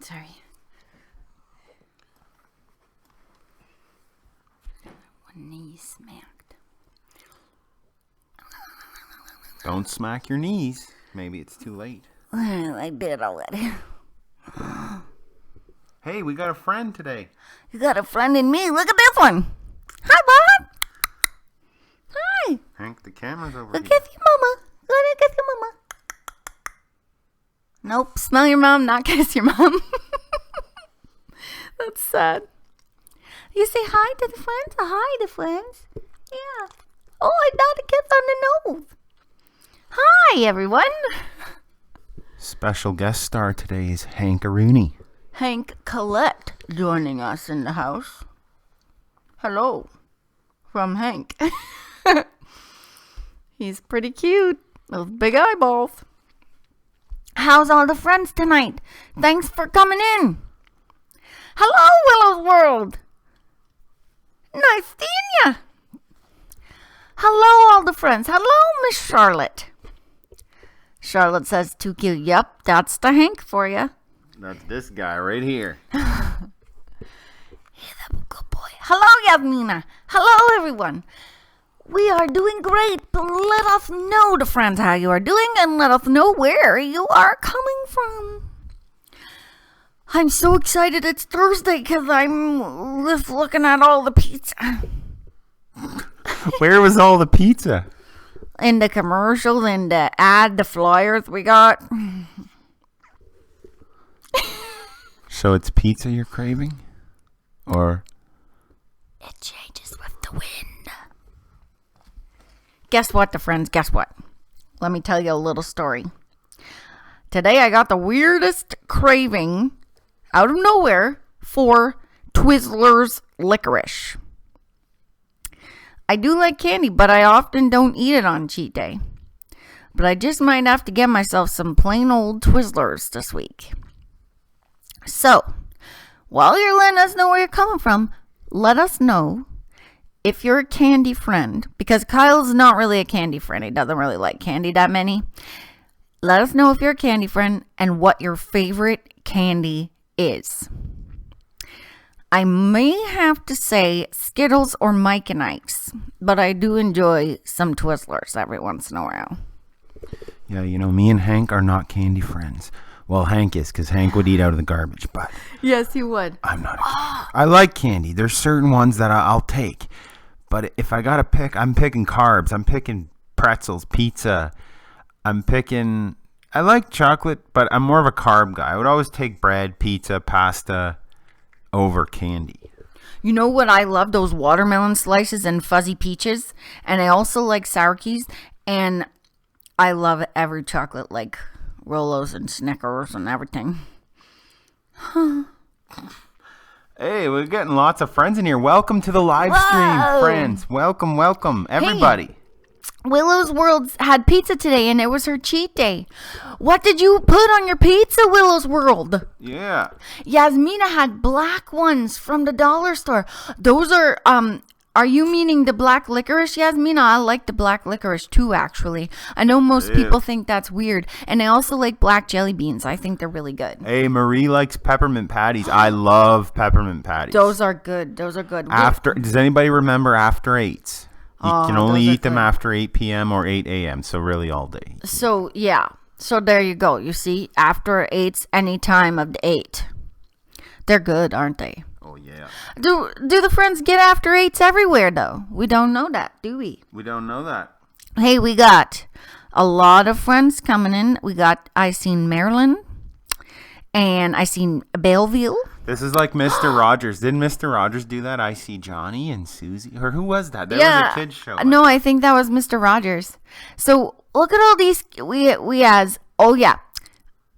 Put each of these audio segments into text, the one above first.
Sorry. One knee smacked. Don't smack your knees. Maybe it's too late. I did already. Hey, we got a friend today. You got a friend in me. Look at this one. Hi, Bob. Hi. Hank, the camera's over Go here. kiss your mama. Go ahead and kiss your mama. Nope. Smell your mom, not kiss your mom. That's sad. You say hi to the friends? Hi to friends. Yeah. Oh, I got a kiss on the nose. Hi, everyone. Special guest star today is Hankaroonie. Hank Collette joining us in the house. Hello. From Hank. He's pretty cute. Those big eyeballs. How's all the friends tonight? Thanks for coming in. Hello, Willow's World. Nice seeing ya. Hello, all the friends. Hello, Miss Charlotte. Charlotte says, too cute. Yep, that's the Hank for you. That's this guy right here. Yeah, that was a good boy. Hello, Yasmina. Hello, everyone. We are doing great. Let us know, the friends, how you are doing, and let us know where you are coming from. I'm so excited it's Thursday because I'm just looking at all the pizza. Where was all the pizza? In the commercials and the ad, the flyers we got. So it's pizza you're craving? Or? It changes with the wind. Guess what, the friends? Guess what? Let me tell you a little story. Today I got the weirdest craving out of nowhere for Twizzlers licorice. I do like candy, but I often don't eat it on cheat day. But I just might have to get myself some plain old Twizzlers this week. So, while you're letting us know where you're coming from, let us know if you're a candy friend, because Kyle's not really a candy friend. He doesn't really like candy that many. Let us know if you're a candy friend and what your favorite candy is. I may have to say Skittles or Mike and Ike's, but I do enjoy some Twizzlers every once in a while. Yeah, you know, me and Hank are not candy friends. Well, Hank is, because Hank would eat out of the garbage, but Yes, he would. I'm not. I like candy. There's certain ones that I'll take. But if I got to pick, I'm picking carbs. I'm picking pretzels, pizza. I like chocolate, but I'm more of a carb guy. I would always take bread, pizza, pasta over candy. You know what I love? Those watermelon slices and fuzzy peaches. And I also like sour keys. And I love every chocolate, like Rolos and Snickers and everything. Hey, we're getting lots of friends in here. Welcome to the live stream, friends. Welcome, everybody. Willow's World had pizza today, and it was her cheat day. What did you put on your pizza, Willow's World? Yeah. Yasmina had black ones from the dollar store. Those are you meaning the black licorice, Yasmina? I like the black licorice too, actually. I know most people think that's weird. And I also like black jelly beans. I think they're really good. Hey, Marie likes peppermint patties. I love peppermint patties. Those are good. Does anybody remember after 8s? You can only eat them after 8 p.m. or 8 a.m., so really all day. So, yeah. So there you go. You see, after 8's any time of the 8. They're good, aren't they? Oh, yeah. Do the friends get after 8's everywhere, though? We don't know that, do we? We don't know that. Hey, we got a lot of friends coming in. I seen Marilyn, and I seen Belleville. This is like Mr. Rogers. Didn't Mr. Rogers do that? I see Johnny and Susie. Or who was that? That was a kid's show. No, I think that was Mr. Rogers. So look at all these. We has. Oh yeah,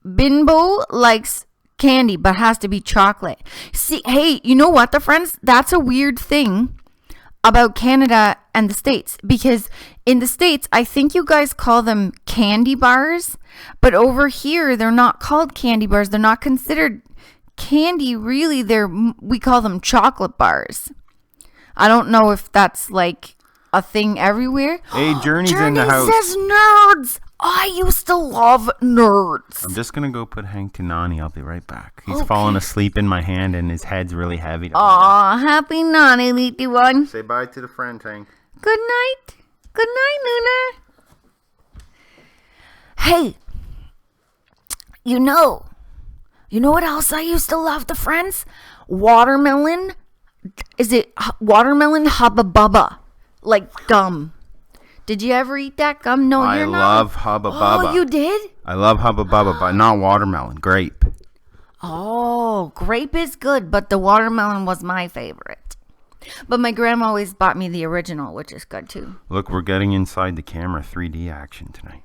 Bimbo likes candy, but has to be chocolate. See, hey, you know what, the friends? That's a weird thing about Canada and the States, because in the States, I think you guys call them candy bars, but over here, they're not called candy bars. They're not considered candy, really. We call them chocolate bars. I don't know if that's like a thing everywhere. Hey, Journey's in Journey the house. says nerds. I used to love nerds. I'm just gonna go put Hank to Nani. I'll be right back. He's Okay. falling asleep in my hand and his head's really heavy. Aw, happy Nani, little one. Say bye to the friend, Hank. Good night. Good night, Luna. Hey, you know what else I used to love, the friends? Watermelon. Is it watermelon Hubba Bubba? Like gum. Did you ever eat that gum? No, I you're not. love Hubba Bubba. Oh, you did? I love Hubba Bubba, but not watermelon. Grape. Oh, grape is good, but the watermelon was my favorite. But my grandma always bought me the original, which is good too. Look, we're getting inside the camera 3D action tonight.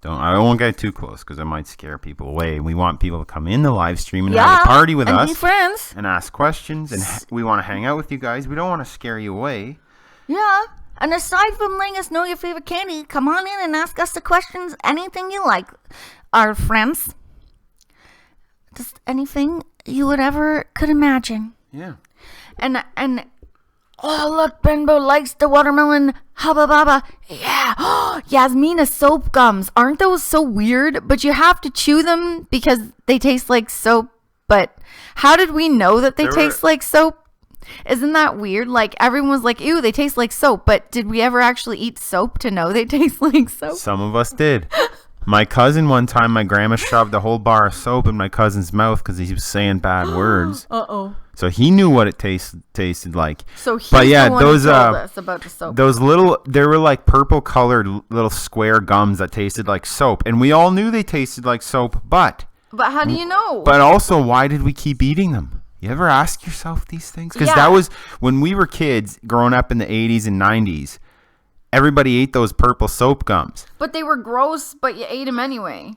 I won't get too close because I might scare people away. We want people to come in the live stream and have a party with and us be friends. and ask questions, and we want to hang out with you guys. We don't want to scare you away. Yeah. And aside from letting us know your favorite candy, come on in and ask us the questions, anything you like, our friends. Just anything you would ever could imagine. Yeah. And oh, look, Benbow likes the watermelon Hubba Bubba. Yeah. Yasmina soap gums. Aren't those so weird? But you have to chew them because they taste like soap. But how did we know that they taste like soap? Isn't that weird? Like, everyone was like, ew, they taste like soap. But did we ever actually eat soap to know they taste like soap? Some of us did. My cousin, one time, my grandma shoved a whole bar of soap in my cousin's mouth because he was saying bad words. Uh-oh. So he knew what it tasted like. So he's the one who told us about the soap. Those they were like purple colored little square gums that tasted like soap. And we all knew they tasted like soap, but how do you know? But also, why did we keep eating them? You ever ask yourself these things? Because that was when we were kids growing up in the 80s and 90s. Everybody ate those purple soap gums. But they were gross, but you ate them anyway.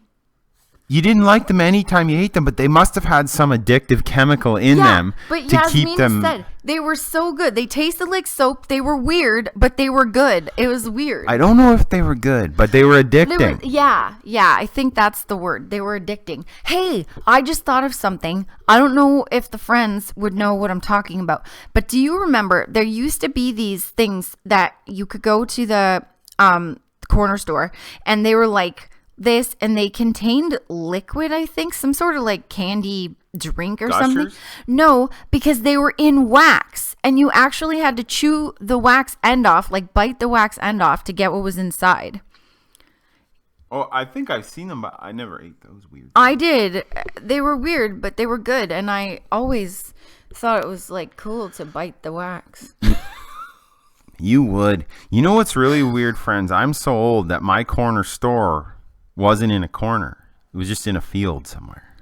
You didn't like them anytime you ate them, but they must have had some addictive chemical in them but to keep them. Said they were so good. They tasted like soap. They were weird, but they were good. It was weird. I don't know if they were good, but they were addicting. Yeah. I think that's the word. They were addicting. Hey, I just thought of something. I don't know if the friends would know what I'm talking about, but do you remember there used to be these things that you could go to the corner store and they were like this, and they contained liquid, I think, some sort of like candy drink or something. No, because they were in wax, and you actually had to chew the wax end off, like bite the wax end off to get what was inside. Oh, I think I've seen them, but I never ate those weird. I did. They were weird, but they were good, and I always thought it was like cool to bite the wax. You would. You know what's really weird, friends? I'm so old that my corner store wasn't in a corner. It was just in a field somewhere.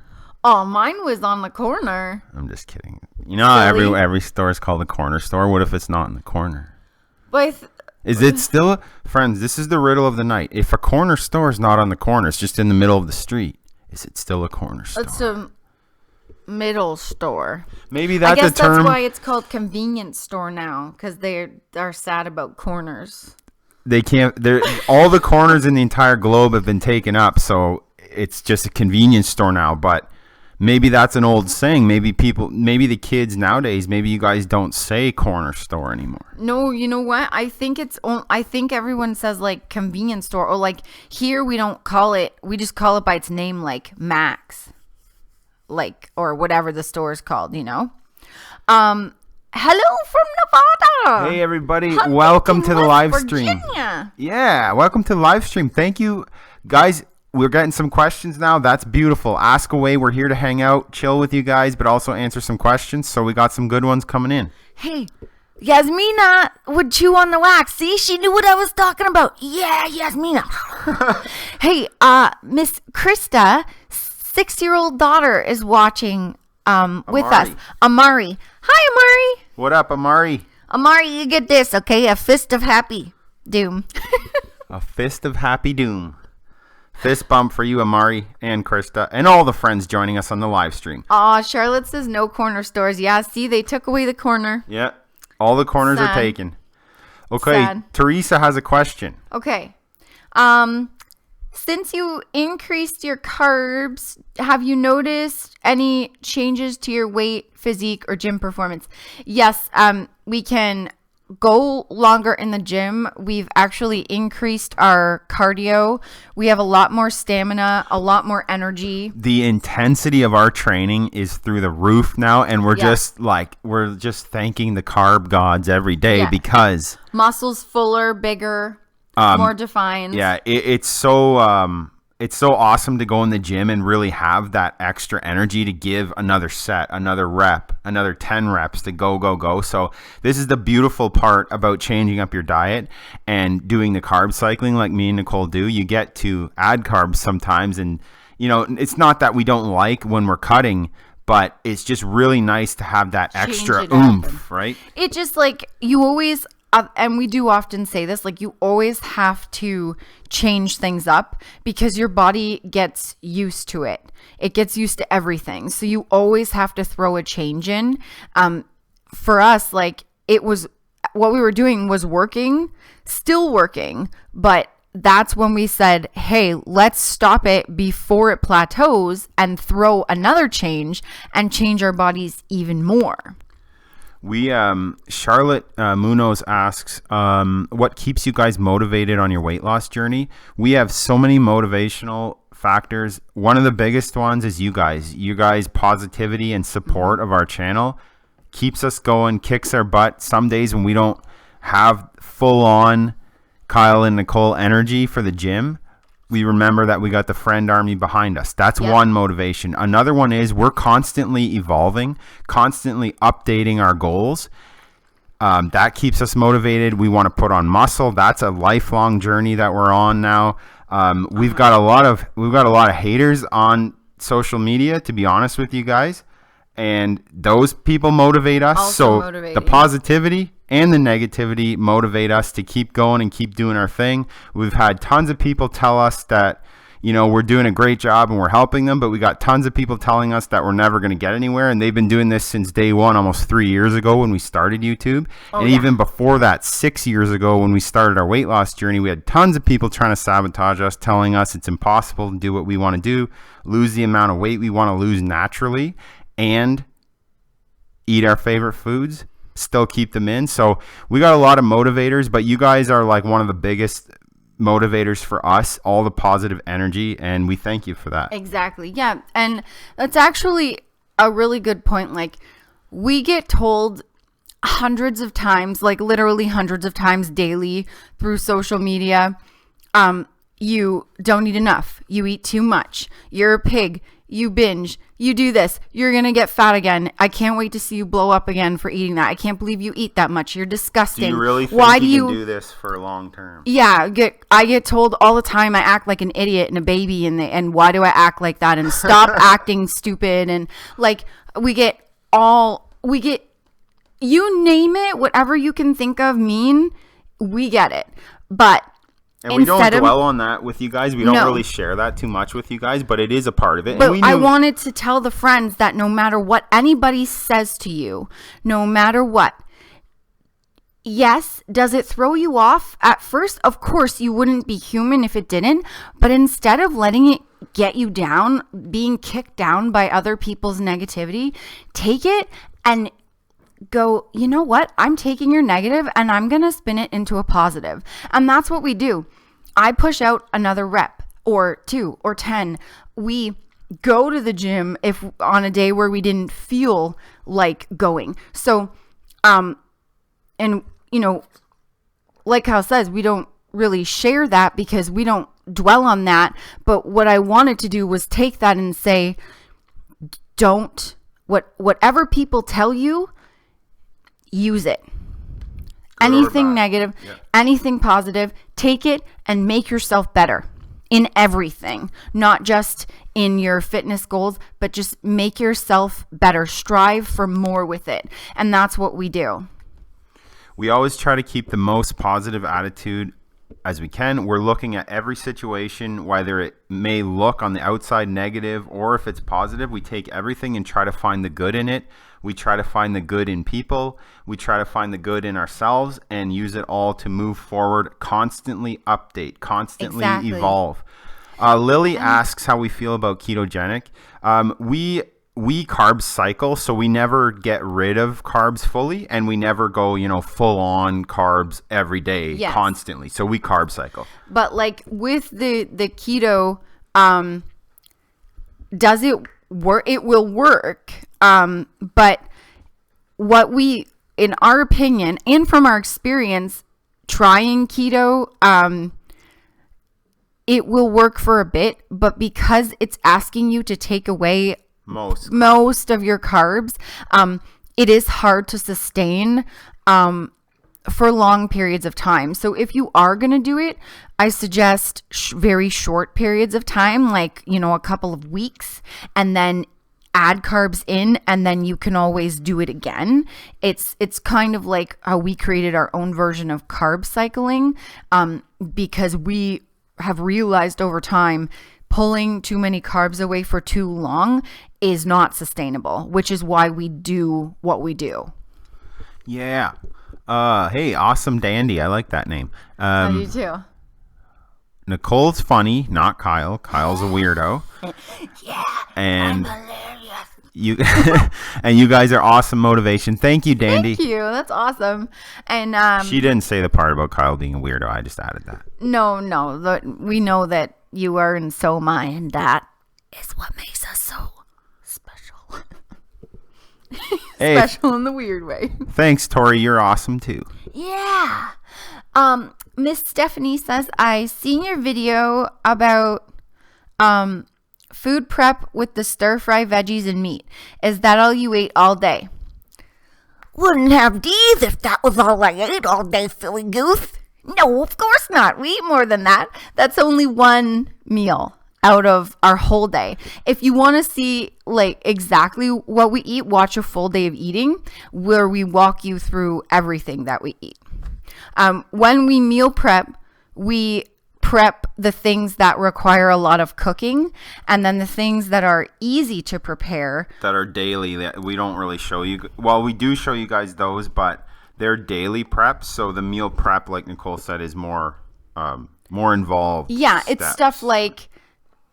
Oh, mine was on the corner. I'm just kidding. You know how every store is called a corner store? What if it's not in the corner? But is it still... Friends, this is the riddle of the night. If a corner store is not on the corner, it's just in the middle of the street, is it still a corner store? It's a middle store. Maybe that's a term... I guess that's why it's called convenience store now, because they are sad about corners. They can't. All the corners in the entire globe have been taken up, so it's just a convenience store now. But maybe that's an old saying. Maybe the kids nowadays, maybe you guys don't say corner store anymore. No, you know what? I think everyone says like convenience store, or like here we don't call it. We just call it by its name, like Max, like, or whatever the store is called. You know. Hello from Nevada. Hey, everybody. Welcome to the live stream. Virginia. Yeah, welcome to the live stream. Thank you, guys. We're getting some questions now. That's beautiful. Ask away. We're here to hang out, chill with you guys, but also answer some questions. So we got some good ones coming in. Hey, Yasmina would chew on the wax. See, she knew what I was talking about. Yeah, Yasmina. Hey, Miss Krista, 6-year-old daughter is watching with us. Amari. Hi, Amari. What up, Amari? Amari, you get this, okay? A fist of happy doom. A fist of happy doom. Fist bump for you, Amari and Krista, and all the friends joining us on the live stream. Aw, Charlotte says no corner stores. Yeah, see, they took away the corner. Yeah, all the corners are taken. Okay, Teresa has a question. Okay. Since you increased your carbs, have you noticed any changes to your weight, physique, or gym performance? Yes. we can go longer in the gym. We've actually increased our cardio. We have a lot more stamina, a lot more energy. The intensity of our training is through the roof now, and we're just thanking the carb gods every day because muscles fuller, bigger, more defined. Yeah, it's so awesome to go in the gym and really have that extra energy to give another set, another rep, another 10 reps to go. So this is the beautiful part about changing up your diet and doing the carb cycling like me and Nicole do. You get to add carbs sometimes, and it's not that we don't like when we're cutting, but it's just really nice to have that extra oomph, right? It just you always... and we do often say this, you always have to change things up because your body gets used to it. It gets used to everything. So you always have to throw a change in. For us, it was what we were doing was working, still working, but that's when we said, hey, let's stop it before it plateaus and throw another change and change our bodies even more. We Charlotte Munoz asks, what keeps you guys motivated on your weight loss journey? We have so many motivational factors. One of the biggest ones is you guys positivity and support of our channel keeps us going, kicks our butt. Some days when we don't have full on Kyle and Nicole energy for the gym, we remember that we got the friend army behind us. That's one motivation. Another one is we're constantly evolving, constantly updating our goals. That keeps us motivated. We want to put on muscle. That's a lifelong journey that we're on now. We've got a lot of haters on social media, to be honest with you guys, and those people motivate us. The positivity and the negativity motivate us to keep going and keep doing our thing. We've had tons of people tell us that, we're doing a great job and we're helping them, but we got tons of people telling us that we're never going to get anywhere. And they've been doing this since day one, almost 3 years ago when we started YouTube. Even before that, 6 years ago when we started our weight loss journey, we had tons of people trying to sabotage us, telling us it's impossible to do what we want to do, lose the amount of weight we want to lose naturally, and eat our favorite foods, still keep them in. So we got a lot of motivators, but you guys are one of the biggest motivators for us, all the positive energy, and we thank you for that. Exactly. Yeah. And that's actually a really good point. We get told hundreds of times, literally hundreds of times daily through social media, you don't eat enough, you eat too much, you're a pig, you binge, you do this, you're going to get fat again. I can't wait to see you blow up again for eating that. I can't believe you eat that much. You're disgusting. Do you really think you can do this for long term? Yeah, I get told all the time I act like an idiot and a baby, and why do I act like that? And stop acting stupid. And we get you name it, whatever you can think of mean, we get it. But and we don't dwell on that with you guys. We don't really share that too much with you guys, but it is a part of it. But I wanted to tell the friends that no matter what anybody says to you, no matter what, yes, does it throw you off at first? Of course, you wouldn't be human if it didn't. But instead of letting it get you down, being kicked down by other people's negativity, take it and go, you know what? I'm taking your negative and I'm going to spin it into a positive. And that's what we do. I push out another rep or 2 or 10. We go to the gym if on a day where we didn't feel like going. So, and like Kyle says, we don't really share that because we don't dwell on that. But what I wanted to do was take that and say, whatever people tell you, use it. Anything negative, anything positive, take it and make yourself better in everything, not just in your fitness goals, but just make yourself better. Strive for more with it. And that's what we do. We always try to keep the most positive attitude as we can. We're looking at every situation, whether it may look on the outside negative or if it's positive. We take everything and try to find the good in it. We try to find the good in people. We try to find the good in ourselves and use it all to move forward, constantly update, constantly evolve. Lily asks how we feel about ketogenic. We we carb cycle, so we never get rid of carbs fully, and we never go, full on carbs every day constantly. So we carb cycle. But like with the keto, does it work? It will work. But what we, in our opinion, and from our experience trying keto, it will work for a bit, but because it's asking you to take away most of your carbs, it is hard to sustain for long periods of time. So if you are going to do it, I suggest very short periods of time, like, a couple of weeks, and then add carbs in, and then you can always do it again. It's kind of like how we created our own version of carb cycling, because we have realized over time pulling too many carbs away for too long is not sustainable, which is why we do what we do. Yeah. Hey, Awesome Dandy. I like that name. I do too. Nicole's funny, not Kyle. Kyle's a weirdo. Yeah. And I'm hilarious. you and you guys are awesome motivation. Thank you, Dandy. Thank you. That's awesome. And she didn't say the part about Kyle being a weirdo. I just added that. No. We know that you are, and so am I, and that is what makes us so special. Special in the weird way. Thanks, Tori. You're awesome too. Yeah. Miss Stephanie says, I seen your video about food prep with the stir fry veggies and meat. Is that all you ate all day? Wouldn't have teeth if that was all I ate all day, silly goose. No, of course not. We eat more than that. That's only one meal out of our whole day. If you want to see like exactly what we eat, watch a full day of eating where we walk you through everything that we eat. When we meal prep, we prep the things that require a lot of cooking, and then the things that are easy to prepare. That are daily. We don't really show you. Well, we do show you guys those, but they're daily preps. So the meal prep, like Nicole said, is more involved. Yeah, it's stuff like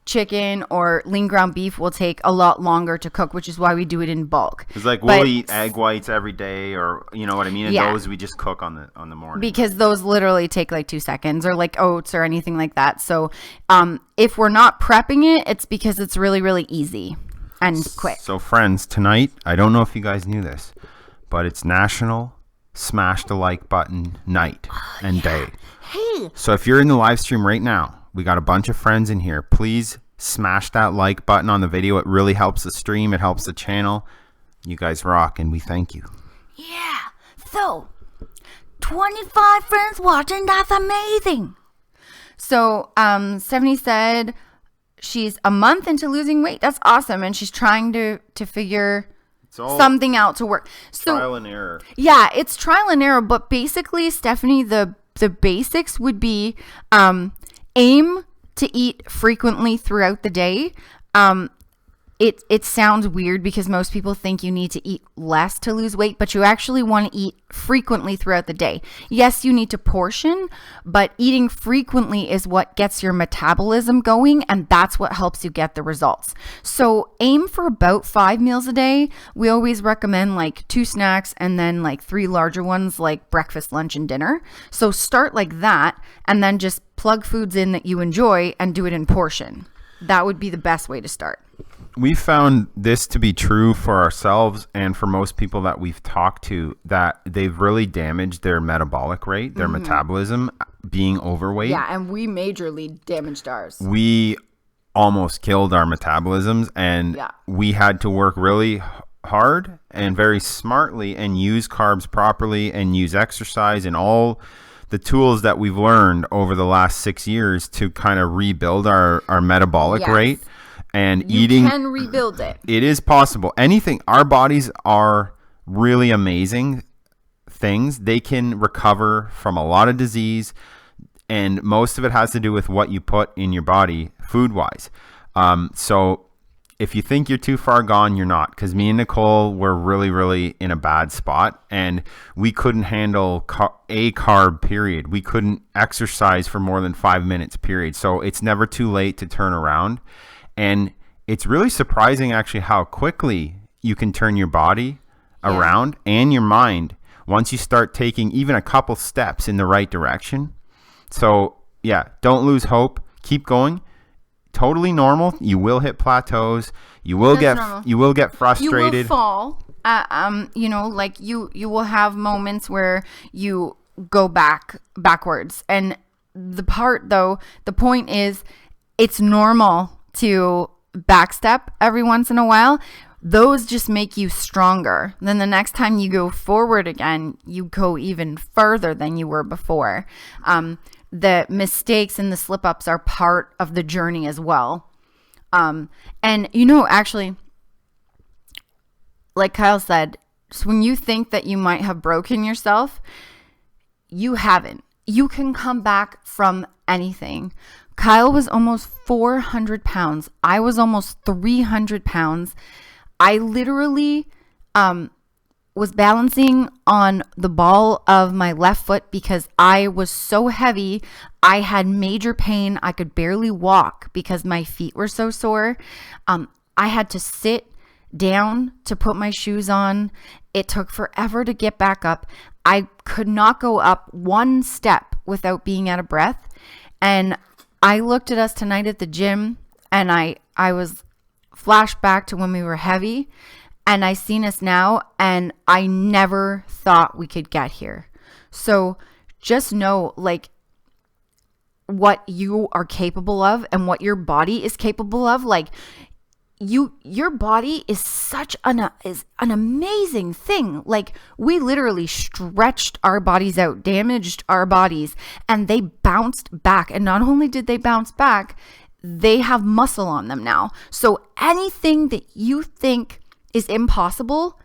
chicken or lean ground beef will take a lot longer to cook, which is why we do it in bulk. It's like we'll eat egg whites every day, or you know what I mean? And those we just cook on the morning. Because those literally take like 2 seconds, or like oats or anything like that. So if we're not prepping it, it's because it's really, really easy and quick. So friends, tonight, I don't know if you guys knew this, but it's National Smash the Like Button night and day. Hey. So if you're in the live stream right now, we got a bunch of friends in here. Please smash that like button on the video. It really helps the stream. It helps the channel. You guys rock, and we thank you. Yeah. So, 25 friends watching. That's amazing. So, Stephanie said she's a month into losing weight. That's awesome. And she's trying to figure something out to work. So, trial and error. Yeah, it's trial and error. But basically, Stephanie, the basics would be aim to eat frequently throughout the day. It sounds weird because most people think you need to eat less to lose weight, but you actually want to eat frequently throughout the day. Yes, you need to portion, but eating frequently is what gets your metabolism going, and that's what helps you get the results. So aim for about 5 meals a day. We always recommend like 2 snacks and then like 3 larger ones like breakfast, lunch, and dinner. So start like that, and then just plug foods in that you enjoy and do it in portion. That would be the best way to start. We found this to be true for ourselves and for most people that we've talked to, that they've really damaged their metabolic rate, their metabolism, being overweight. Yeah, and we majorly damaged ours. We almost killed our metabolisms, and we had to work really hard and very smartly and use carbs properly and use exercise and all the tools that we've learned over the last 6 years to kind of rebuild our metabolic rate. And you can rebuild it. It is possible. Our bodies are really amazing things. They can recover from a lot of disease, and most of it has to do with what you put in your body food-wise. So if you think you're too far gone, you're not, because me and Nicole were really, really in a bad spot, and we couldn't handle a carb period. We couldn't exercise for more than 5 minutes period. So it's never too late to turn around. And it's really surprising actually how quickly you can turn your body around and your mind once you start taking even a couple steps in the right direction. So yeah, don't lose hope. Keep going. Totally normal. You will hit plateaus. You will get frustrated. You will fall. You know, like you will have moments where you go backwards. And the point is, it's normal to backstep every once in a while. Those just make you stronger. Then the next time you go forward again, you go even further than you were before. The mistakes and the slip ups are part of the journey as well. And you know, actually, like Kyle said, so when you think that you might have broken yourself, you haven't. You can come back from anything. Kyle was almost 400 pounds. I was almost 300 pounds. I literally was balancing on the ball of my left foot because I was so heavy. I had major pain. I could barely walk because my feet were so sore. I had to sit down to put my shoes on. It took forever to get back up. I could not go up one step without being out of breath. And I looked at us tonight at the gym, and I was flashed back to when we were heavy, and I seen us now, and I never thought we could get here. So just know, like, what you are capable of and what your body is capable of. Like, your body is such an amazing thing. Like, we literally stretched our bodies out, damaged our bodies, and they bounced back. And not only did they bounce back, they have muscle on them now. So anything that you think is impossible,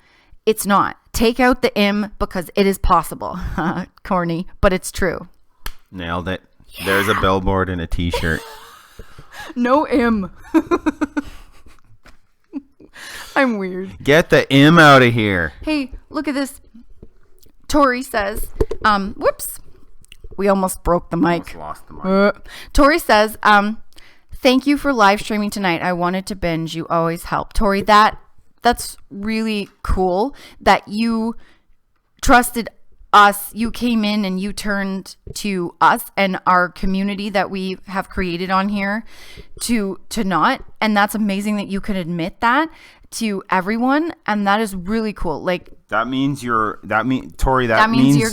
it's not. Take out the "im" because it is possible. Corny, but it's true. Nailed it. Yeah. There's a billboard and a t-shirt. No "im." I'm weird. Get the "im" out of here. Hey, look at this. Tori says, whoops. We almost broke the mic. Almost lost the mic. Tori says, thank you for live streaming tonight. I wanted to binge. You always help. Tori, that's really cool that you trusted us. You came in and you turned to us and our community that we have created on here to not. And that's amazing that you can admit that to everyone. And that is really cool. Like, that means you're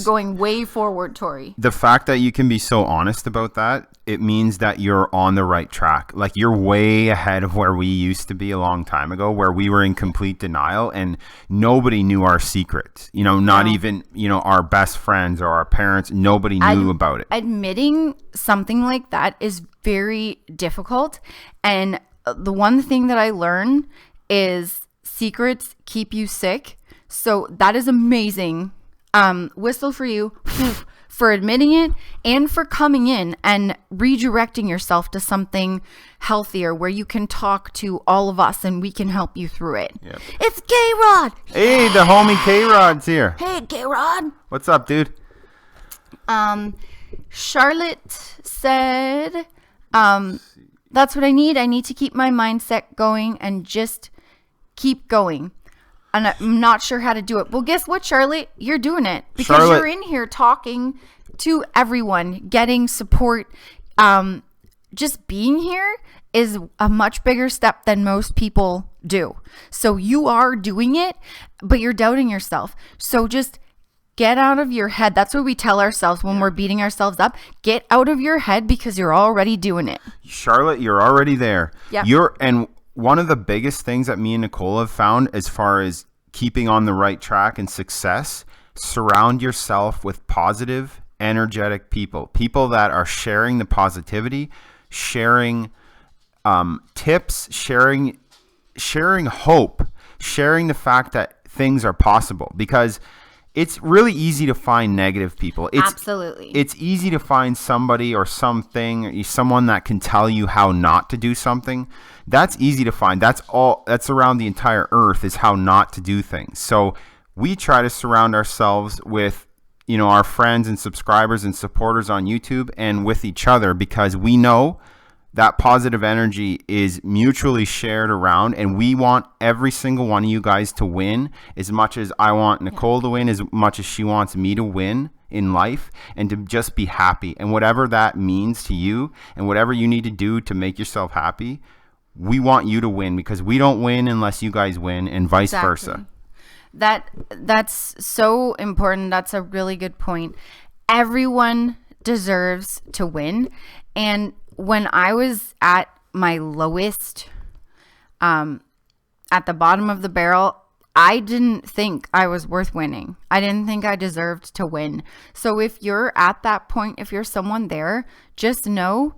going way forward, Tori. The fact that you can be so honest about that, it means that you're on the right track. Like, you're way ahead of where we used to be a long time ago, where we were in complete denial and nobody knew our secrets. You know, not even, you know, our best friends or our parents, nobody knew about it. Admitting something like that is very difficult. And the one thing that I learned is secrets keep you sick. So that is amazing. Whistle for you for admitting it and for coming in and redirecting yourself to something healthier where you can talk to all of us and we can help you through it. Yep. It's K-Rod. Hey, the homie K-Rod's here. Hey, K-Rod. What's up, dude? Charlotte said, that's what I need. I need to keep my mindset going and just keep going. And I'm not sure how to do it. Well, guess what, Charlotte? You're doing it because you're in here talking to everyone, getting support. Just being here is a much bigger step than most people do. So you are doing it, but you're doubting yourself. So just get out of your head. That's what we tell ourselves when we're beating ourselves up. Get out of your head because you're already doing it. Charlotte, you're already there. Yeah. One of the biggest things that me and Nicole have found as far as keeping on the right track and success, surround yourself with positive, energetic people that are sharing the positivity, sharing tips, sharing hope, sharing the fact that things are possible, because it's really easy to find negative people. Absolutely. It's easy to find somebody or something, someone that can tell you how not to do something. That's easy to find. That's around the entire earth, is how not to do things. So we try to surround ourselves with, you know, our friends and subscribers and supporters on YouTube and with each other, because we know that positive energy is mutually shared around, and we want every single one of you guys to win as much as I want Nicole to win, as much as she wants me to win in life, and to just be happy. And whatever that means to you and whatever you need to do to make yourself happy, we want you to win, because we don't win unless you guys win, and vice versa. That's so important. That's a really good point. Everyone deserves to win. And when I was at my lowest, at the bottom of the barrel, I didn't think I was worth winning. I didn't think I deserved to win. So if you're at that point, if you're someone there, just know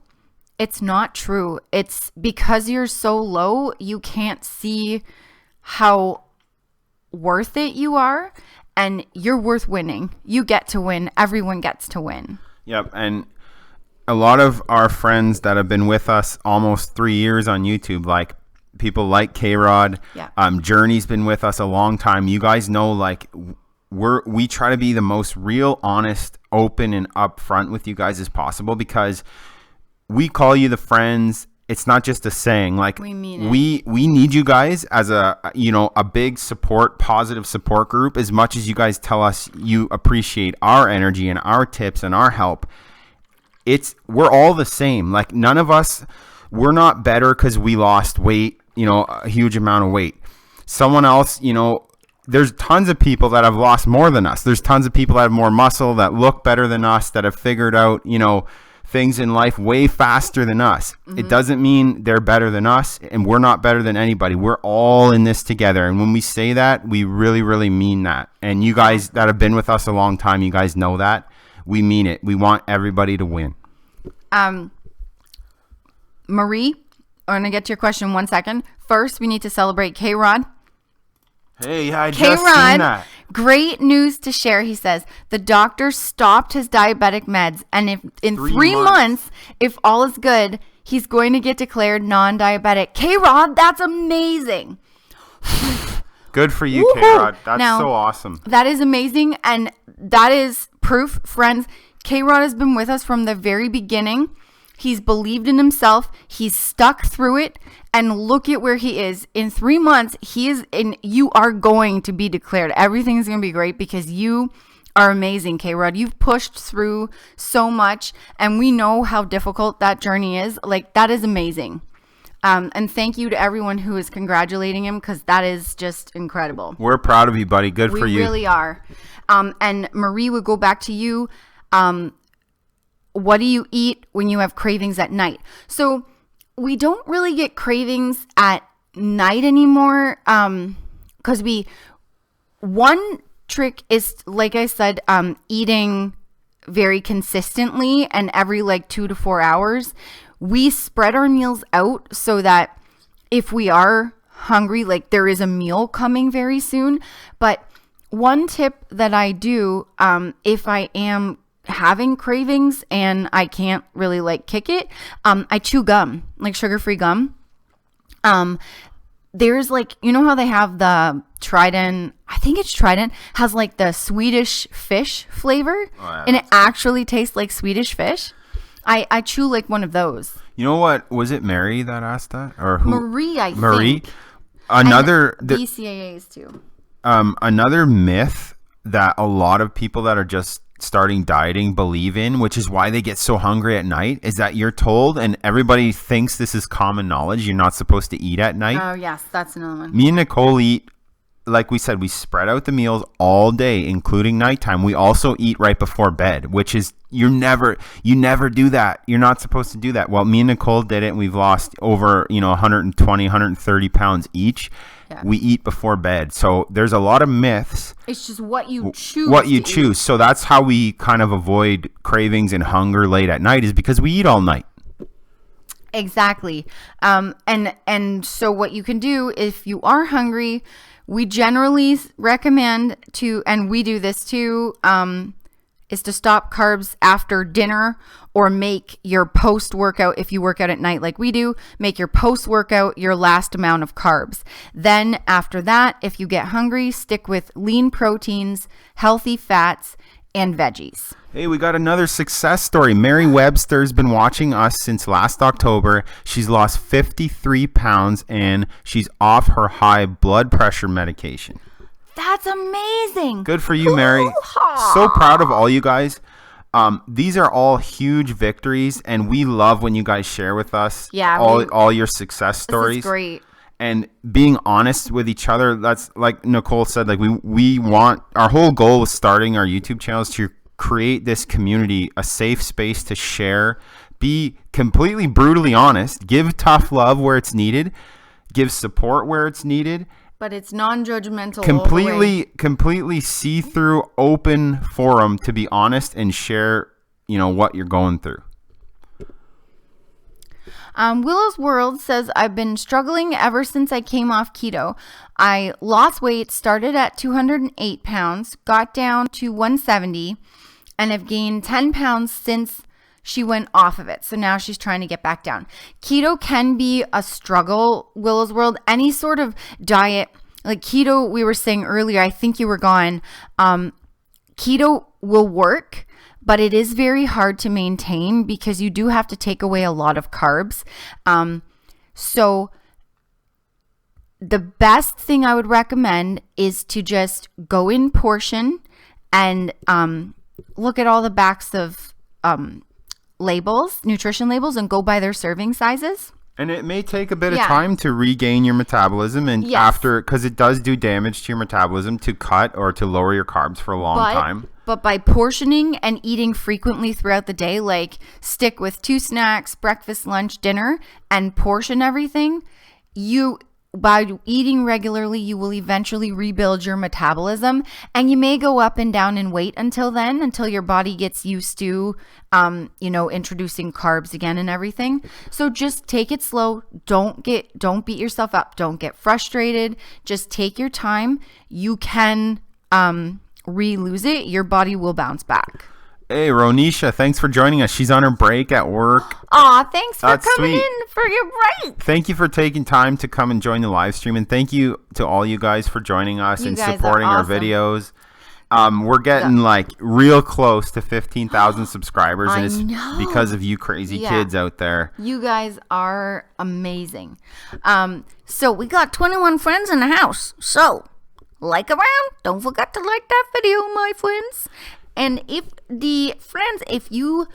it's not true. It's because you're so low, you can't see how worth it you are, and you're worth winning. You get to win. Everyone gets to win. Yep. And a lot of our friends that have been with us almost 3 years on YouTube, like people like K-Rod, Journey's been with us a long time. You guys know, like, we try to be the most real, honest, open, and upfront with you guys as possible, because we call you the friends. It's not just a saying. Like, we mean it. We need you guys as a big support, positive support group, as much as you guys tell us you appreciate our energy and our tips and our help. We're all the same. Like, none of us, we're not better because we lost weight, a huge amount of weight. Someone else, there's tons of people that have lost more than us. There's tons of people that have more muscle, that look better than us, that have figured out, things in life way faster than us. Mm-hmm. It doesn't mean they're better than us, and we're not better than anybody. We're all in this together. And when we say that, we really, really mean that. And you guys that have been with us a long time, you guys know that. We mean it. We want everybody to win. Marie, I'm going to get to your question in 1 second. First, we need to celebrate K-Rod. Hey, I just seen that. Great news to share, he says. The doctor stopped his diabetic meds, and if in 3 months, if all is good, he's going to get declared non-diabetic. K-Rod, that's amazing. Good for you, K-Rod. That's so awesome. That is amazing, and that is proof, friends. K-Rod has been with us from the very beginning. He's believed in himself. He's stuck through it. And look at where he is. In 3 months, you are going to be declared. Everything's going to be great because you are amazing, K-Rod. You've pushed through so much, and we know how difficult that journey is. Like, that is amazing. And thank you to everyone who is congratulating him, because that is just incredible. We're proud of you, buddy. Good for you. We really are. And Marie, would go back to you. What do you eat when you have cravings at night? So we don't really get cravings at night anymore, because one trick is, like I said, eating very consistently and every 2 to 4 hours. We spread our meals out so that if we are hungry, there is a meal coming very soon. But one tip that I do, if I am having cravings and I can't really kick it, I chew gum, sugar-free gum. There's how they have the Trident, I think it's Trident, has the Swedish fish flavor, and it actually tastes like Swedish fish. I chew one of those. You know what? Was it Mary that asked that? Or who? Marie, I Marie? think. Another BCAAs too. Another myth that a lot of people that are just starting dieting believe in, which is why they get so hungry at night, is that you're told, and everybody thinks this is common knowledge, you're not supposed to eat at night. Oh yes, that's another one. Me and Nicole eat, like we said, we spread out the meals all day, including nighttime. We also eat right before bed, which is, you never do that. You're not supposed to do that. Well, me and Nicole did it, and we've lost over 120, 130 pounds each. Yeah. We eat before bed. So there's a lot of myths. It's just what you choose. What you choose. So that's how we kind of avoid cravings and hunger late at night, is because we eat all night. Exactly. And so what you can do if you are hungry, we generally recommend to, and we do this too, is to stop carbs after dinner, or make your post-workout, if you work out at night like we do, make your post-workout your last amount of carbs. Then after that, if you get hungry, stick with lean proteins, healthy fats, and veggies. Hey, we got another success story. Mary Webster's been watching us since last October. She's lost 53 pounds and she's off her high blood pressure medication. That's amazing. Good for you, Mary. So proud of all you guys. These are all huge victories, and we love when you guys share with us all your success stories. This is great. And being honest with each other. That's like Nicole said, like we want, our whole goal with starting our YouTube channel is to create this community, a safe space to share, be completely brutally honest, give tough love where it's needed, give support where it's needed. But it's non-judgmental. Completely see-through, open forum to be honest and share, what you're going through. Willow's World says, I've been struggling ever since I came off keto. I lost weight, started at 208 pounds, got down to 170, and have gained 10 pounds since she went off of it. So now she's trying to get back down. Keto can be a struggle, Willow's World. Any sort of diet, like keto, we were saying earlier, I think you were gone. Keto will work, but it is very hard to maintain because you do have to take away a lot of carbs. So the best thing I would recommend is to just go in portion and look at all the backs of labels, nutrition labels, and go by their serving sizes. And it may take a bit of time to regain your metabolism, and after, because it does do damage to your metabolism, to cut or to lower your carbs for a long time. But by portioning and eating frequently throughout the day, like stick with 2 snacks, breakfast, lunch, dinner, and portion everything, by eating regularly, you will eventually rebuild your metabolism, and you may go up and down in weight until your body gets used to, introducing carbs again and everything. So just take it slow. Don't beat yourself up. Don't get frustrated. Just take your time. You can, re-lose it. Your body will bounce back. Hey, Ronisha, thanks for joining us. She's on her break at work. Aw, thanks for coming in for your break. Thank you for taking time to come and join the live stream. And thank you to all you guys for joining us and supporting our videos. We're getting real close to 15,000 subscribers. And it's because of you crazy kids out there. You guys are amazing. So we got 21 friends in the house. So like around. Don't forget to like that video, my friends. And if you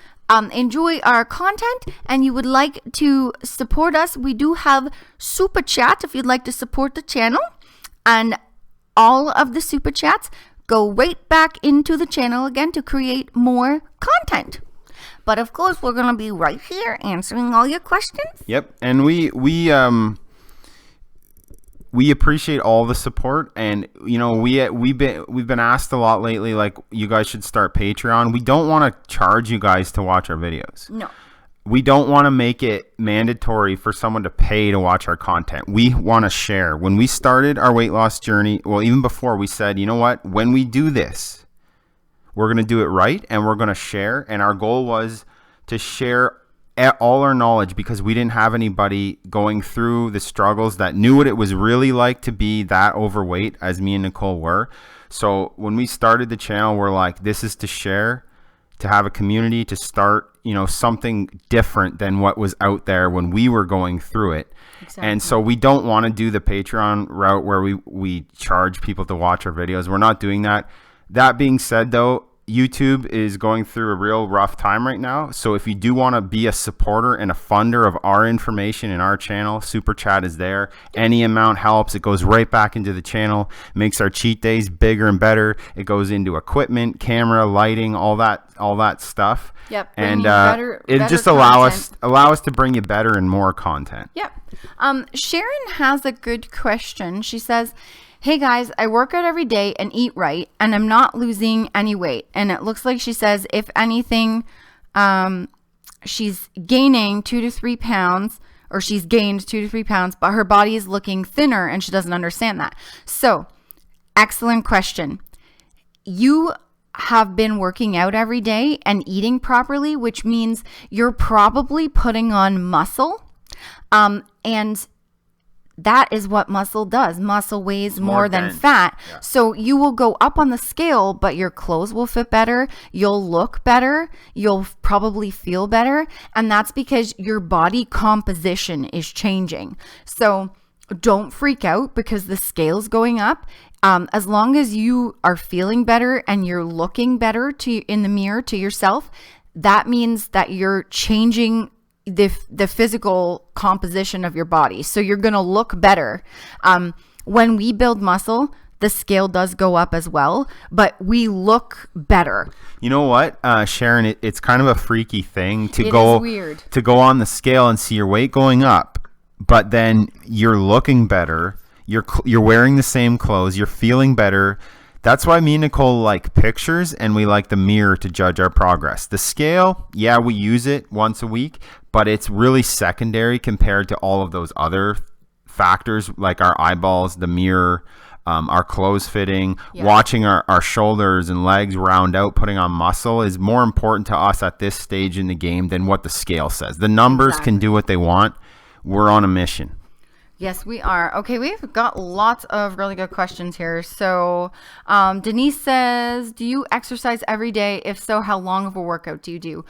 enjoy our content and you would like to support us, we do have Super Chat if you'd like to support the channel. And all of the Super Chats go right back into the channel again to create more content. But of course, we're going to be right here answering all your questions. Yep. And we appreciate all the support, and we've been asked a lot lately, like, you guys should start Patreon. We don't want to charge you guys to watch our videos. No. We don't want to make it mandatory for someone to pay to watch our content. We want to share. When we started our weight loss journey, well, even before, we said, you know what? When we do this, we're going to do it right, and we're going to share. And our goal was to share all our knowledge, because we didn't have anybody going through the struggles that knew what it was really like to be that overweight as me and Nicole were. So when we started the channel, we're like, this is to share, to have a community, to start, something different than what was out there when we were going through it. Exactly. And so we don't want to do the Patreon route where we charge people to watch our videos. We're not doing that. That being said, though, YouTube is going through a real rough time right now. So if you do want to be a supporter and a funder of our information in our channel, Super Chat is there. Any amount helps. It goes right back into the channel, makes our cheat days bigger and better. It goes into equipment, camera, lighting, all that stuff. Yep. And it just allow us to bring you better and more content. Yep. Sharon has a good question. She says, hey guys, I work out every day and eat right, and I'm not losing any weight. And it looks like she says, if anything, she's gaining 2 to 3 pounds, or she's gained 2 to 3 pounds, but her body is looking thinner and she doesn't understand that. So, excellent question. You have been working out every day and eating properly, which means you're probably putting on muscle. And that is what muscle does. Muscle weighs more than dense. fat. Yeah. So you will go up on the scale, but your clothes will fit better. You'll look better. You'll probably feel better. And that's because your body composition is changing. So don't freak out because the scale's going up. As long as you are feeling better and you're looking better in the mirror to yourself, that means that you're changing the physical composition of your body. So you're going to look better. When we build muscle, the scale does go up as well, but we look better. You know what, Sharon, it's kind of a freaky thing to It go is weird. to go on the scale and see your weight going up, but then you're looking better. You're wearing the same clothes. You're feeling better. That's why me and Nicole like pictures and we like the mirror to judge our progress. The scale, yeah, we use it once a week, but it's really secondary compared to all of those other factors like our eyeballs, the mirror, our clothes fitting, watching our shoulders and legs round out, putting on muscle is more important to us at this stage in the game than what the scale says. The numbers can do what they want. We're on a mission. Yes, we are. Okay, we've got lots of really good questions here. So Denise says, do you exercise every day? If so, how long of a workout do you do?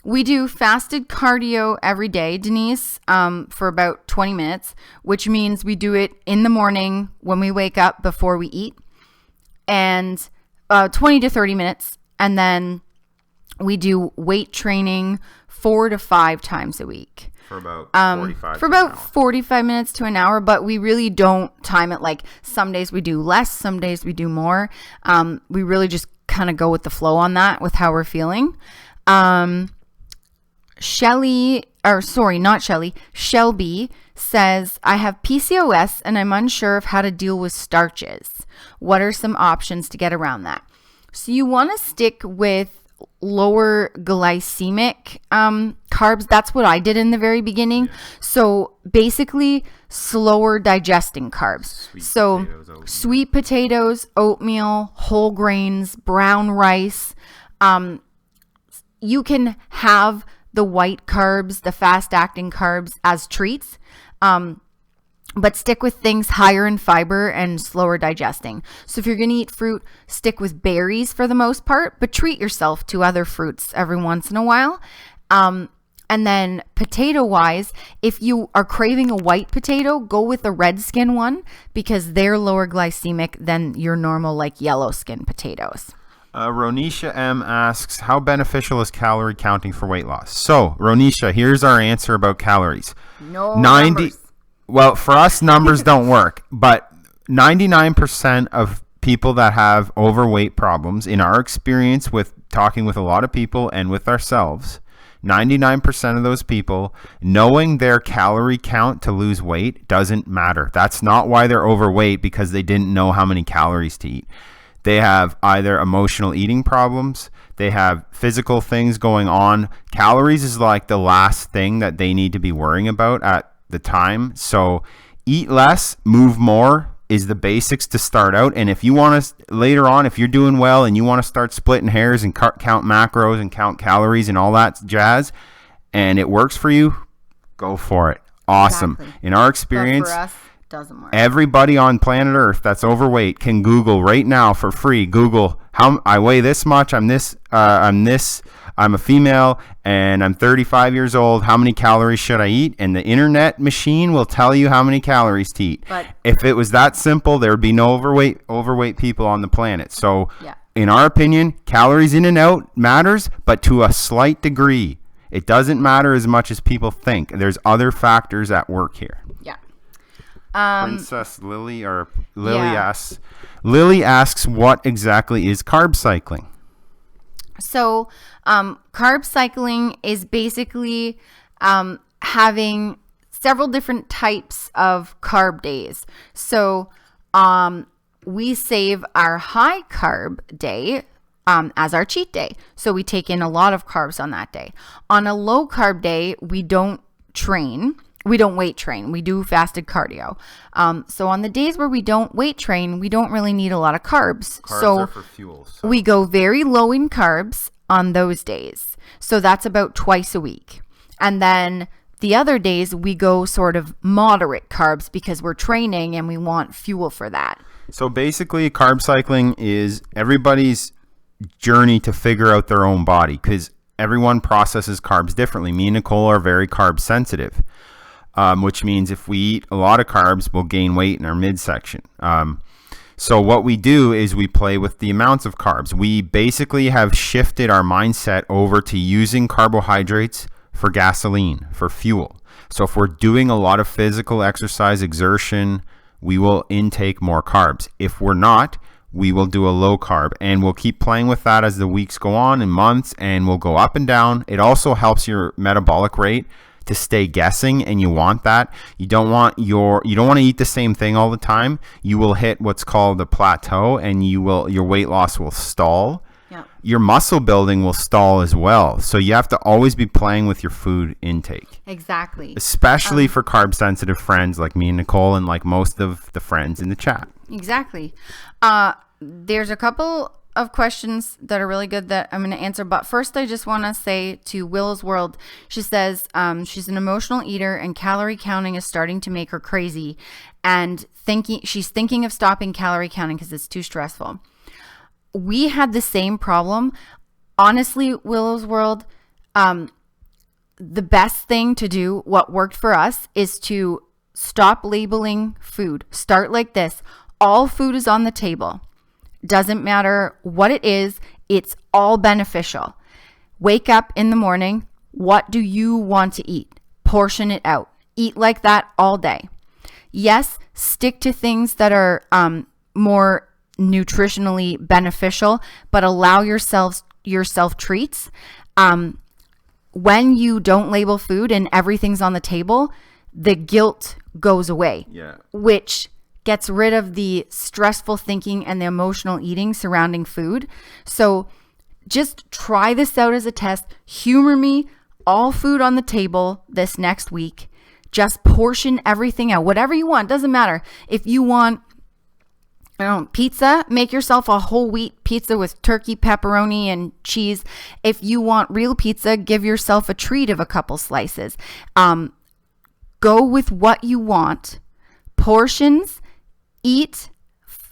We do fasted cardio every day, Denise, for about 20 minutes, which means we do it in the morning when we wake up before we eat, and 20 to 30 minutes. And then we do weight training 4 to 5 times a week. For about 45 minutes to an hour, but we really don't time it. Like some days we do less, some days we do more. We really just kind of go with the flow on that with how we're feeling. Shelby says, I have PCOS and I'm unsure of how to deal with starches. What are some options to get around that? So you want to stick with lower glycemic carbs. That's what I did in the very beginning. So basically slower digesting carbs. Sweet potatoes, oatmeal, whole grains, brown rice. You can have the white carbs, the fast acting carbs as treats. But stick with things higher in fiber and slower digesting. So if you're going to eat fruit, stick with berries for the most part, but treat yourself to other fruits every once in a while. And then potato-wise, if you are craving a white potato, go with the red skin one because they're lower glycemic than your normal like yellow skin potatoes. Ronisha M asks, how beneficial is calorie counting for weight loss? So, Ronisha, here's our answer about calories. No numbers. Well, for us, numbers don't work, but 99% of people that have overweight problems, in our experience with talking with a lot of people and with ourselves, 99% of those people, knowing their calorie count to lose weight doesn't matter. That's not why they're overweight, because they didn't know how many calories to eat. They have either emotional eating problems, they have physical things going on. Calories is like the last thing that they need to be worrying about at the time. So eat less, move more is the basics to start out. And if you want to later on, if you're doing well and you want to start splitting hairs and count macros and count calories and all that jazz, and it works for you, go for it. Awesome. Exactly. In our experience, but for us, doesn't work. Everybody on planet Earth that's overweight can Google right now for free. Google how I weigh this much. I'm a female and I'm 35 years old. How many calories should I eat? And the internet machine will tell you how many calories to eat. But if it was that simple, there would be no overweight people on the planet. So in our opinion, calories in and out matters, but to a slight degree. It doesn't matter as much as people think. There's other factors at work here. Yeah. Princess Lily asks, what exactly is carb cycling? So carb cycling is basically having several different types of carb days. So we save our high carb day as our cheat day. So we take in a lot of carbs on that day. On a low carb day, we don't train. We don't weight train. We do fasted cardio. So on the days where we don't weight train, we don't really need a lot of carbs. Carbs are for fuel. So we go very low in carbs on those days. So that's about twice a week. And then The other days we go sort of moderate carbs because we're training and we want fuel for that. So basically, carb cycling is everybody's journey to figure out their own body, because everyone processes carbs differently. Me and Nicole are very carb sensitive, which means if we eat a lot of carbs, we'll gain weight in our midsection. So what we do is we play with the amounts of carbs. We basically have shifted our mindset over to using carbohydrates for gasoline, for fuel. So if we're doing a lot of physical exercise, exertion, we will intake more carbs. If we're not, we will do a low carb, and we'll keep playing with that as the weeks go on and months, and we'll go up and down. It also helps your metabolic rate to stay guessing, and you want that. You don't want to eat the same thing all the time. You will hit what's called a plateau, and your weight loss will stall. Yeah. Your muscle building will stall as well. So you have to always be playing with your food intake. Exactly. Especially for carb sensitive friends like me and Nicole, and like most of the friends in the chat. Exactly. There's a couple of questions that are really good that I'm going to answer. But first, I just want to say to Will's World, she says she's an emotional eater and calorie counting is starting to make her crazy, and she's thinking of stopping calorie counting because it's too stressful. We had the same problem. Honestly, Willow's World, the best thing to do, what worked for us, is to stop labeling food. Start like this. All food is on the table. Doesn't matter what it is, it's all beneficial. Wake up in the morning. What do you want to eat? Portion it out. Eat like that all day. Yes, stick to things that are more nutritionally beneficial, but allow yourself treats. When you don't label food and everything's on the table, the guilt goes away. Yeah. Which gets rid of the stressful thinking and the emotional eating surrounding food. So just try this out as a test. Humor me. All food on the table this next week. Just portion everything out. Whatever you want. Doesn't matter. If you want pizza, make yourself a whole wheat pizza with turkey, pepperoni, and cheese. If you want real pizza, give yourself a treat of a couple slices. Go with what you want. Portions. Eat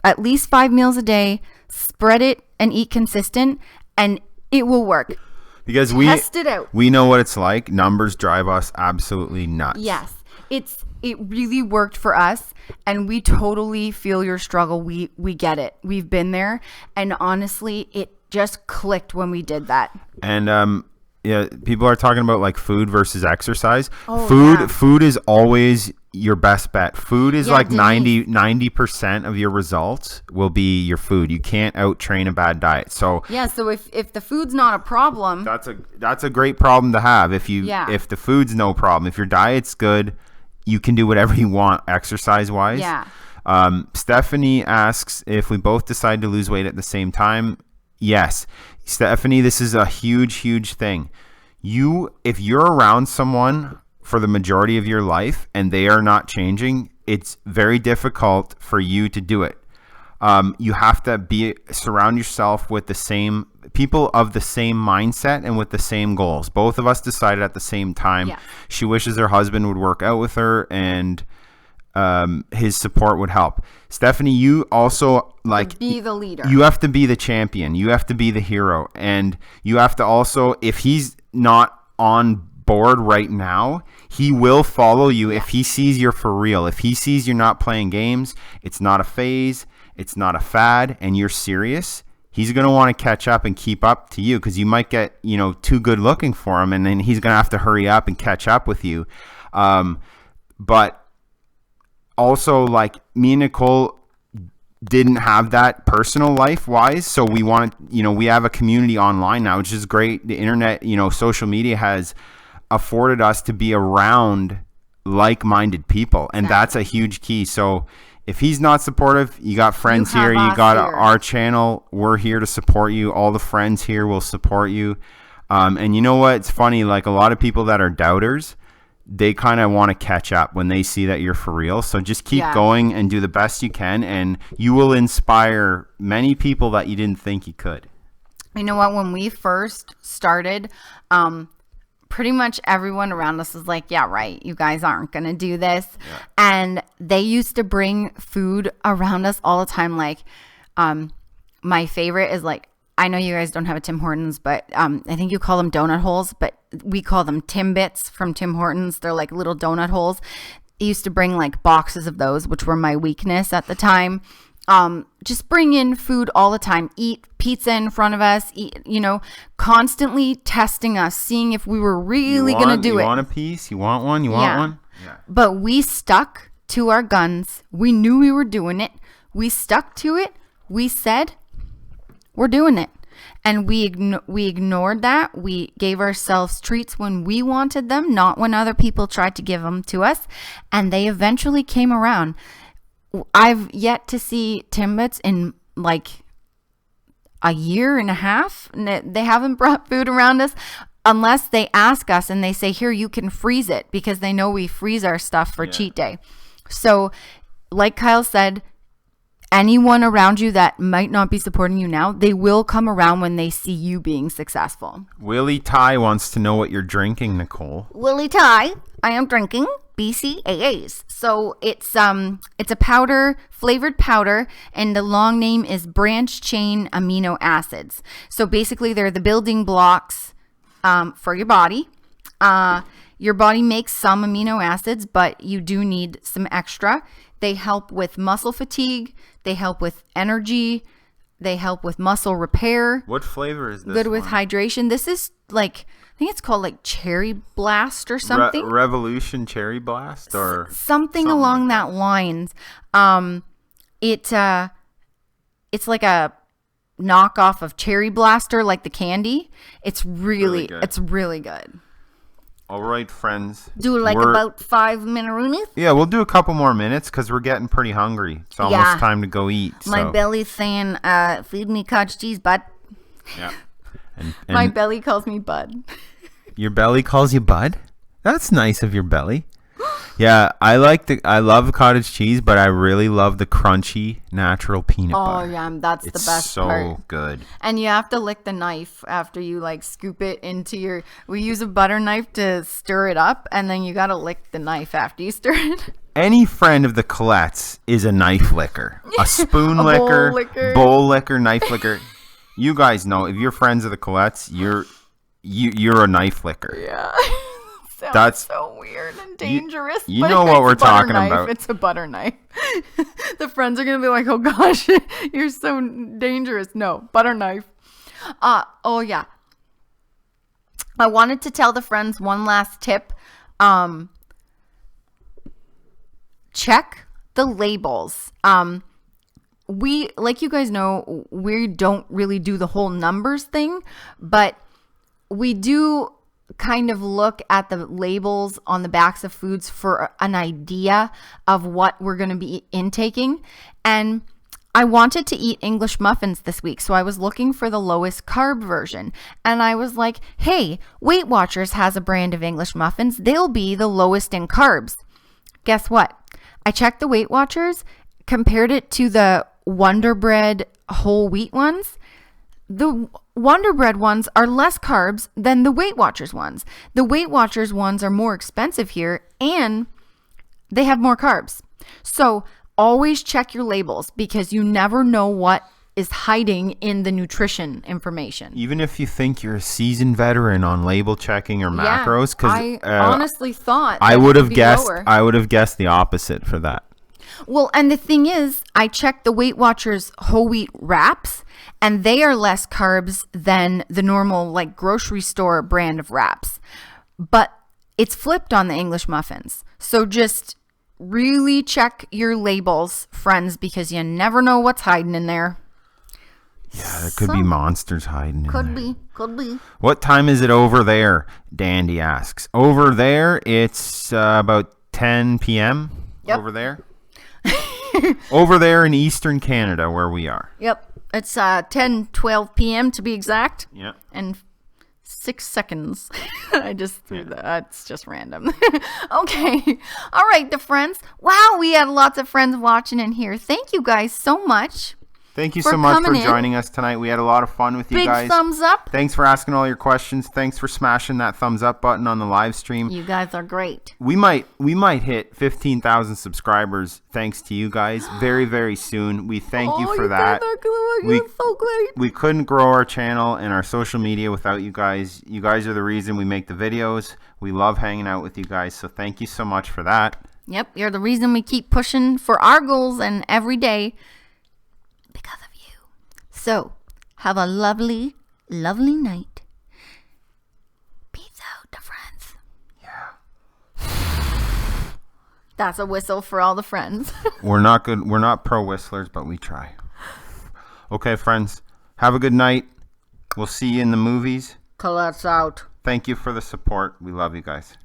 at least 5 meals a day, spread it and eat consistent, and it will work. Because test it out. We know what it's like. Numbers drive us absolutely nuts. Yes. It really worked for us, and we totally feel your struggle. We get it. We've been there, and honestly, it just clicked when we did that. And yeah, people are talking about like food versus exercise. Oh, Food is always your best bet. Food is like Denise. 90% of your results will be your food. You can't out train a bad diet. So yeah, so if the food's not a problem, that's a great problem to have. If the food's no problem, if your diet's good, you can do whatever you want exercise wise. Yeah. Stephanie asks if we both decide to lose weight at the same time. Yes. Stephanie, this is a huge thing. If you're around someone for the majority of your life and they are not changing, it's very difficult for you to do it. You have to surround yourself with the same people of the same mindset and with the same goals. Both of us decided at the same time. Yes. She wishes her husband would work out with her, and his support would help. Stephanie, you also be the leader. You have to be the champion. You have to be the hero, and you have to also, if he's not on board right now, he will follow you if he sees you're for real. If he sees you're not playing games, it's not a phase, it's not a fad, and you're serious, he's going to want to catch up and keep up to you, because you might get, too good looking for him, and then he's going to have to hurry up and catch up with you. But also, like, me and Nicole didn't have that personal life wise, so we have a community online now, which is great. The internet, social media has afforded us to be around like-minded people, and that's a huge key. So if he's not supportive, you got friends here, you got our channel, we're here to support you. All the friends here will support you. And you know what, it's funny, like a lot of people that are doubters, they kind of want to catch up when they see that you're for real. So just keep going and do the best you can, and you will inspire many people that you didn't think you could. You know what? When we first started, pretty much everyone around us was like, yeah, right, you guys aren't going to do this. Yeah. And they used to bring food around us all the time. Like, my favorite is like, I know you guys don't have a Tim Hortons, but I think you call them donut holes, but we call them Timbits from Tim Hortons. They're like little donut holes. They used to bring like boxes of those, which were my weakness at the time. Just bring in food all the time, eat pizza in front of us, eat, constantly testing us, seeing if we were really going to do it. You want a piece? You want one? You want one? Yeah. But we stuck to our guns. We knew we were doing it. We stuck to it. We said, we're doing it. And we ignored that. We gave ourselves treats when we wanted them, not when other people tried to give them to us. And they eventually came around. I've yet to see Timbits in like a year and a half. They haven't brought food around us unless they ask us and they say, here, you can freeze it, because they know we freeze our stuff for cheat day. So like Kyle said, anyone around you that might not be supporting you now, they will come around when they see you being successful. Willie Ty wants to know what you're drinking, Nicole. Willie Ty, I am drinking BCAAs. So it's a powder, flavored powder, and the long name is branch chain amino acids. So basically they're the building blocks for your body. Your body makes some amino acids, but you do need some extra. They help with muscle fatigue. They help with energy. They help with muscle repair. What flavor is this? Good with hydration. This is like, I think it's called like Cherry Blast or something. Revolution Cherry Blast or something along that lines. It's like a knockoff of Cherry Blaster, like the candy. It's really good. All right, friends. Do about 5 minutos? Yeah, we'll do a couple more minutes because we're getting pretty hungry. It's almost time to go eat. My belly's saying, feed me cottage cheese, bud. Yeah. And my belly calls me bud. Your belly calls you bud? That's nice of your belly. Yeah, I love cottage cheese, but I really love the crunchy natural peanut butter. Oh yeah, that's the best part. It's so good. And you have to lick the knife after you like scoop it into we use a butter knife to stir it up, and then you got to lick the knife after you stir it. Any friend of the Colette's is a knife licker. A spoon licker, bowl licker, knife licker. You guys know, if you're friends of the Colette's, you're a knife licker. Yeah. That's so weird and dangerous. You know what we're talking about. It's a butter knife. The friends are going to be like, oh gosh, you're so dangerous. No, butter knife. Oh yeah. I wanted to tell the friends one last tip. Check the labels. We, like you guys know, we don't really do the whole numbers thing, but we do kind of look at the labels on the backs of foods for an idea of what we're going to be intaking. And I wanted to eat English muffins this week, so I was looking for the lowest carb version. And I was like, hey, Weight Watchers has a brand of English muffins. They'll be the lowest in carbs. Guess what? I checked the Weight Watchers, compared it to the Wonder Bread whole wheat ones. The Wonder Bread ones are less carbs than the Weight Watchers ones. The Weight Watchers ones are more expensive here, and they have more carbs. So always check your labels, because you never know what is hiding in the nutrition information. Even if you think you're a seasoned veteran on label checking or macros, because I honestly thought I would have guessed the opposite for that. Well, and the thing is, I checked the Weight Watchers whole wheat wraps, and they are less carbs than the normal like grocery store brand of wraps. But it's flipped on the English muffins. So just really check your labels, friends, because you never know what's hiding in there. Yeah, there could be monsters hiding in there. Could be. What time is it over there? Dandy asks. Over there, it's about 10 p.m. Yep. Over there. Over there in Eastern Canada, where we are. Yep. It's 10:12 p.m. to be exact. Yep. And 6 seconds. I just threw that. It's just random. Okay. All right, the friends. Wow, we had lots of friends watching in here. Thank you guys so much. Thank you for so much for coming in. joining us tonight. We had a lot of fun with you Big guys. thumbs up. Thanks for asking all your questions. Thanks for smashing that thumbs up button on the live stream. You guys are great. We might hit 15,000 subscribers thanks to you guys very, very soon. We thank you for that. You're so great. We couldn't grow our channel and our social media without you guys. You guys are the reason we make the videos. We love hanging out with you guys, so thank you so much for that. Yep, you're the reason we keep pushing for our goals and every day because of you. So, have a lovely, lovely night. Peace out, the friends. Yeah. That's a whistle for all the friends. We're not good. We're not pro whistlers, but we try. Okay, friends. Have a good night. We'll see you in the movies. Colette's out. Thank you for the support. We love you guys.